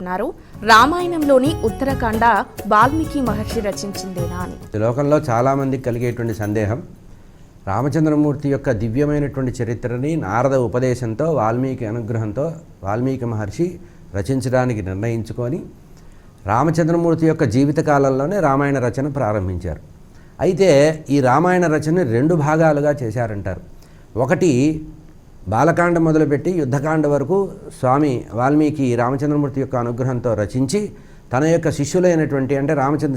అన్నారు. రామాయణంలోని ఉత్తరాఖండ వాల్మీకి మహర్షి రచించిందేనా అని. లోకంలో చాలామందికి కలిగేటువంటి సందేహం, రామచంద్రమూర్తి యొక్క దివ్యమైనటువంటి చరిత్రని నారద ఉపదేశంతో వాల్మీకి అనుగ్రహంతో వాల్మీకి మహర్షి రచించడానికి నిర్ణయించుకొని రామచంద్రమూర్తి యొక్క జీవితకాలంలోనే రామాయణ రచన ప్రారంభించారు. అయితే ఈ రామాయణ రచనని రెండు భాగాలుగా చేశారంటారు. ఒకటి బాలకాండ మొదలుపెట్టి యుద్ధకాండ వరకు స్వామి వాల్మీకి రామచంద్రమూర్తి యొక్క అనుగ్రహంతో రచించి తన యొక్క శిష్యులైనటువంటి అంటే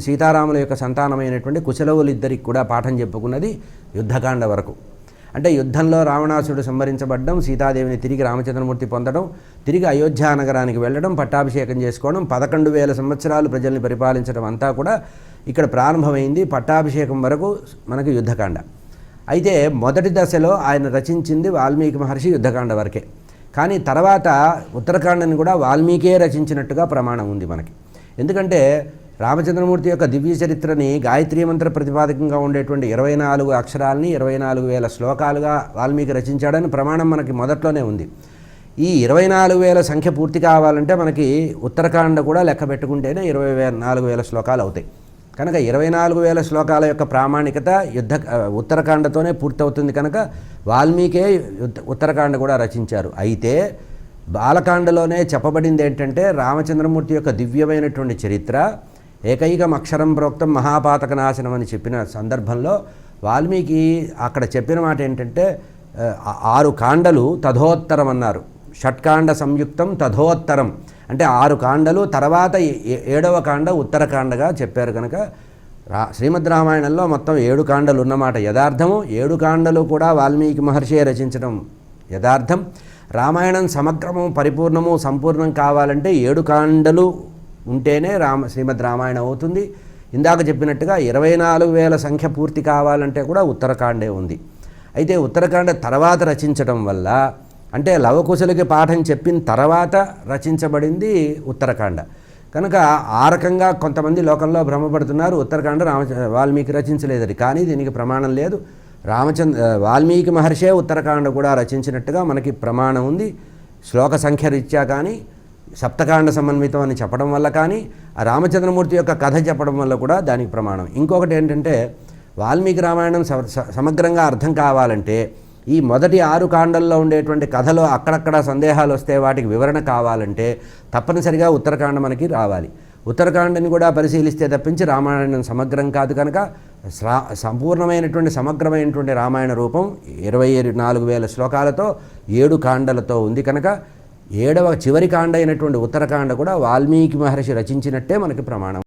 సీతారాముల యొక్క సంతానమైనటువంటి కుశలవులిద్దరికి కూడా పాఠం చెప్పుకున్నది యుద్ధకాండ వరకు. అంటే యుద్ధంలో రావణాసుడు సంహరించబడ్డం, సీతాదేవిని తిరిగి రామచంద్రమూర్తి పొందడం, తిరిగి అయోధ్య నగరానికి వెళ్ళడం, పట్టాభిషేకం చేసుకోవడం, 11,000 సంవత్సరాలు ప్రజల్ని పరిపాలించడం అంతా కూడా ఇక్కడ ప్రారంభమైంది. పట్టాభిషేకం వరకు మనకు యుద్ధకాండ. అయితే మొదటి దశలో ఆయన రచించింది వాల్మీకి మహర్షి యుద్ధకాండ వరకే. కానీ తర్వాత ఉత్తరాఖండని కూడా వాల్మీకే రచించినట్టుగా ప్రమాణం ఉంది మనకి. ఎందుకంటే రామచంద్రమూర్తి యొక్క దివ్య చరిత్రని గాయత్రీ మంత్ర ప్రతిపాదకంగా ఉండేటువంటి 24 అక్షరాలని 24,000 శ్లోకాలుగా వాల్మీకి రచించాడని ప్రమాణం మనకి మొదట్లోనే ఉంది. ఈ 24,000 సంఖ్య పూర్తి కావాలంటే మనకి ఉత్తరాఖండ కూడా లెక్క పెట్టుకుంటేనే 24,000 శ్లోకాలు అవుతాయి. కనుక 24,000 శ్లోకాల యొక్క ప్రామాణికత ఉత్తరాఖండతోనే పూర్తవుతుంది. కనుక వాల్మీకే ఉత్తరాఖండ కూడా రచించారు. అయితే బాలకాండలోనే చెప్పబడింది ఏంటంటే రామచంద్రమూర్తి యొక్క దివ్యమైనటువంటి చరిత్ర ఏకైకం అక్షరం ప్రోక్తం మహాపాతక నాశనం అని చెప్పిన సందర్భంలో వాల్మీకి అక్కడ చెప్పిన మాట ఏంటంటే 6 కాండలు తథోత్తరం అన్నారు. షట్కాండ సంయుక్తం తథోత్తరం అంటే 6 కాండలు, తర్వాత 7వ కాండ ఉత్తరాఖండగా చెప్పారు. కనుక శ్రీమద్ రామాయణంలో మొత్తం 7 కాండలు ఉన్నమాట యథార్థము. 7 కాండలు కూడా వాల్మీకి మహర్షి రచించడం యథార్థం. రామాయణం సమగ్రము, పరిపూర్ణము, సంపూర్ణం కావాలంటే 7 కాండలు ఉంటేనే శ్రీమద్ రామాయణం అవుతుంది. ఇందాక చెప్పినట్టుగా 24,000 సంఖ్య పూర్తి కావాలంటే కూడా ఉత్తరాఖండే ఉంది. అయితే ఉత్తరాఖండ తర్వాత రచించడం వల్ల అంటే లవకుశులకి పాఠం చెప్పిన తర్వాత రచించబడింది ఉత్తరాఖండ. కనుక ఆ రకంగా కొంతమంది లోకంలో భ్రమపడుతున్నారు, ఉత్తరాఖండ వాల్మీకి రచించలేదని. కానీ దీనికి ప్రమాణం లేదు. వాల్మీకి మహర్షే ఉత్తరాఖండ కూడా రచించినట్టుగా మనకి ప్రమాణం ఉంది. శ్లోక సంఖ్య రీత్యా కానీ, సప్తకాండ సమన్వితం అని చెప్పడం వల్ల కానీ, ఆ రామచంద్రమూర్తి యొక్క కథ చెప్పడం వల్ల కూడా దానికి ప్రమాణం. ఇంకొకటి ఏంటంటే వాల్మీకి రామాయణం సమగ్రంగా అర్థం కావాలంటే ఈ మొదటి 6 కాండల్లో ఉండేటువంటి కథలో అక్కడక్కడ సందేహాలు వస్తే వాటికి వివరణ కావాలంటే తప్పనిసరిగా ఉత్తరాఖండ మనకి రావాలి. ఉత్తరాఖండని కూడా పరిశీలిస్తే తప్పించి రామాయణం సమగ్రం కాదు. కనుక సంపూర్ణమైనటువంటి సమగ్రమైనటువంటి రామాయణ రూపం 24,000 శ్లోకాలతో 7 కాండలతో ఉంది. కనుక 7వ చివరి కాండ అయినటువంటి ఉత్తరాఖండ కూడా వాల్మీకి మహర్షి రచించినట్టే మనకి ప్రమాణం.